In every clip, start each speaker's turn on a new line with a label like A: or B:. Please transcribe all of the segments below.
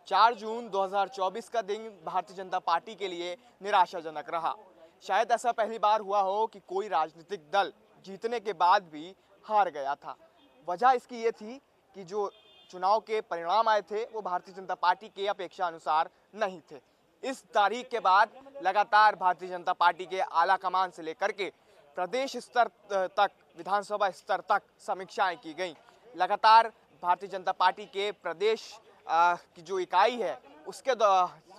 A: 4 जून 2024 का दिन भारतीय जनता पार्टी के लिए निराशाजनक रहा। शायद ऐसा पहली बार हुआ हो कि कोई राजनीतिक दल जीतने के बाद भी हार गया था। वजह इसकी ये थी कि जो चुनाव के परिणाम आए थे वो भारतीय जनता पार्टी के अपेक्षा अनुसार नहीं थे। इस तारीख के बाद लगातार भारतीय जनता पार्टी के आला कमान से लेकर के प्रदेश स्तर तक, विधानसभा स्तर तक समीक्षाएं की गई। लगातार भारतीय जनता पार्टी के प्रदेश की जो इकाई है उसके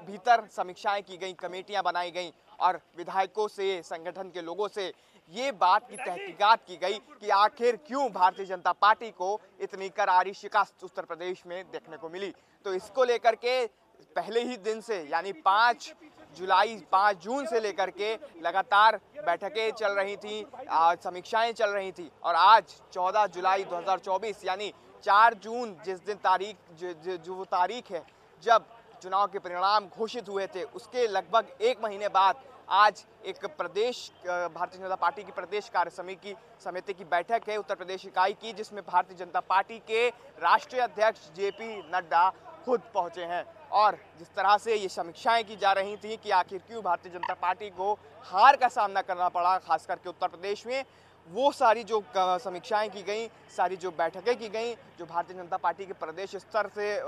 A: भीतर समीक्षाएं की गई, कमेटियां बनाई गई और विधायकों से, संगठन के लोगों से ये बात की तहकीकात की गई कि आखिर क्यों भारतीय जनता पार्टी को इतनी करारी शिकस्त उत्तर प्रदेश में देखने को मिली। तो इसको लेकर के पहले ही दिन से यानी 5 जून से लेकर के लगातार बैठकें चल रही थी, समीक्षाएं चल रही थी और आज 14 जुलाई 2024 यानी 4 जून जिस दिन जो वो तारीख है जब चुनाव के परिणाम घोषित हुए थे, उसके लगभग 1 महीने बाद आज एक प्रदेश भारतीय जनता पार्टी की प्रदेश कार्य समिति की बैठक है उत्तर प्रदेश इकाई की, जिसमें भारतीय जनता पार्टी के राष्ट्रीय अध्यक्ष जेपी नड्डा खुद पहुंचे हैं। और जिस तरह से ये समीक्षाएं की जा रही थी कि आखिर क्यों भारतीय जनता पार्टी को हार का सामना करना पड़ा, खास करके उत्तर प्रदेश में, वो सारी जो समीक्षाएं की गई, सारी जो बैठकें की गई, जो भारतीय जनता पार्टी के प्रदेश स्तर से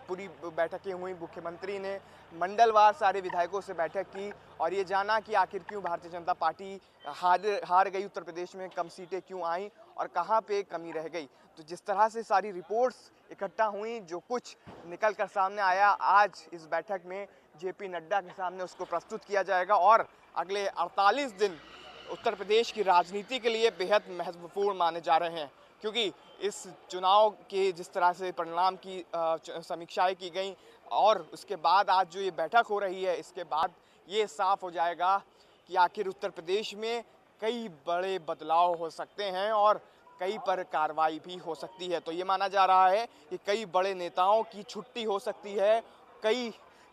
A: पूरी बैठकें हुई, मुख्यमंत्री ने मंडलवार सारे विधायकों से बैठक की और ये जाना कि आखिर क्यों भारतीय जनता पार्टी हार गई, उत्तर प्रदेश में कम सीटें क्यों आई और कहाँ पे कमी रह गई। तो जिस तरह से सारी रिपोर्ट्स इकट्ठा हुई, जो कुछ निकल कर सामने आया, आज इस बैठक में जेपी नड्डा के सामने उसको प्रस्तुत किया जाएगा और अगले 48 दिन उत्तर प्रदेश की राजनीति के लिए बेहद महत्वपूर्ण माने जा रहे हैं, क्योंकि इस चुनाव के जिस तरह से परिणाम की समीक्षाएं की गई और उसके बाद आज जो ये बैठक हो रही है, इसके बाद ये साफ हो जाएगा कि आखिर उत्तर प्रदेश में कई बड़े बदलाव हो सकते हैं और कई पर कार्रवाई भी हो सकती है। तो ये माना जा रहा है कि कई बड़े नेताओं की छुट्टी हो सकती है, कई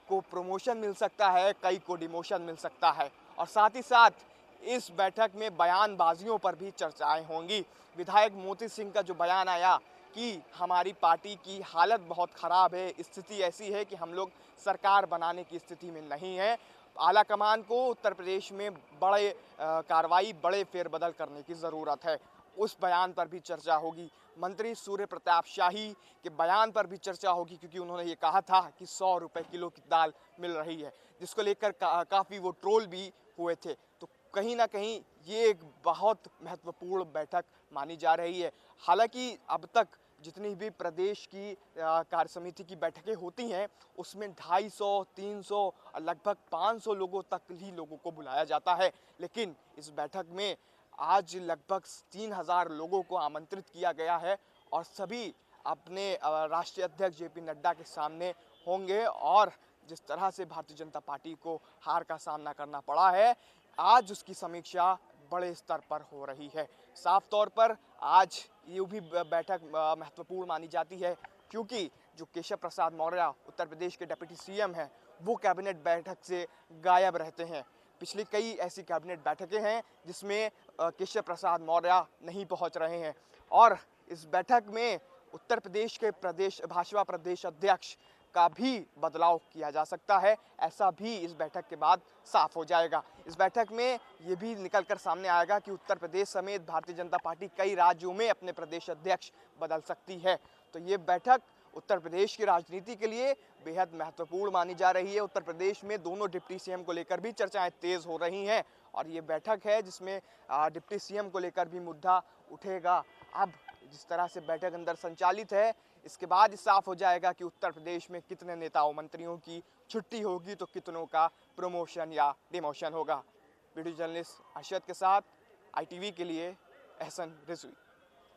A: को प्रमोशन मिल सकता है, कई को डिमोशन मिल सकता है और साथ ही साथ इस बैठक में बयानबाजियों पर भी चर्चाएं होंगी। विधायक मोती सिंह का जो बयान आया कि हमारी पार्टी की हालत बहुत ख़राब है, स्थिति ऐसी है कि हम लोग सरकार बनाने की स्थिति में नहीं है, आला कमान को उत्तर प्रदेश में बड़े कार्रवाई, बड़े फेरबदल करने की ज़रूरत है, उस बयान पर भी चर्चा होगी। मंत्री सूर्य प्रताप शाही के बयान पर भी चर्चा होगी, क्योंकि उन्होंने ये कहा था कि 100 रुपये किलो की दाल मिल रही है, जिसको लेकर काफ़ी वो ट्रोल भी हुए थे। तो कहीं ना कहीं ये एक बहुत महत्वपूर्ण बैठक मानी जा रही है। हालांकि अब तक जितनी भी प्रदेश की कार्य समिति की बैठकें होती हैं, उसमें 250, 300 और लगभग 500 लोगों तक ही लोगों को बुलाया जाता है, लेकिन इस बैठक में आज लगभग 3000 लोगों को आमंत्रित किया गया है और सभी अपने राष्ट्रीय अध्यक्ष जेपी नड्डा के सामने होंगे और जिस तरह से भारतीय जनता पार्टी को हार का सामना करना पड़ा है, आज उसकी समीक्षा बड़े स्तर पर हो रही है। साफ तौर पर आज ये भी बैठक महत्वपूर्ण मानी जाती है, क्योंकि जो केशव प्रसाद मौर्य उत्तर प्रदेश के डिप्टी सीएम हैं, वो कैबिनेट बैठक से गायब रहते हैं। पिछली कई ऐसी कैबिनेट बैठकें हैं जिसमें केशव प्रसाद मौर्य नहीं पहुंच रहे हैं और इस बैठक में उत्तर प्रदेश के भाजपा प्रदेश अध्यक्ष का भी बदलाव किया जा सकता है, ऐसा भी इस बैठक के बाद साफ हो जाएगा। इस बैठक में ये भी निकल कर सामने आएगा कि उत्तर प्रदेश समेत भारतीय जनता पार्टी कई राज्यों में अपने प्रदेश अध्यक्ष बदल सकती है। तो ये बैठक उत्तर प्रदेश की राजनीति के लिए बेहद महत्वपूर्ण मानी जा रही है। उत्तर प्रदेश में दोनों डिप्टी सीएम को लेकर भी चर्चाएं तेज हो रही हैं और ये बैठक है जिसमें डिप्टी सीएम को लेकर भी मुद्दा उठेगा। अब जिस तरह से बैठक अंदर संचालित है, इसके बाद साफ हो जाएगा कि उत्तर प्रदेश में कितने नेताओं मंत्रियों की छुट्टी होगी तो कितनों का प्रमोशन या डिमोशन होगा। वीडियो जर्नलिस्ट अर्शद के साथ ITV के लिए एहसन रिजवी।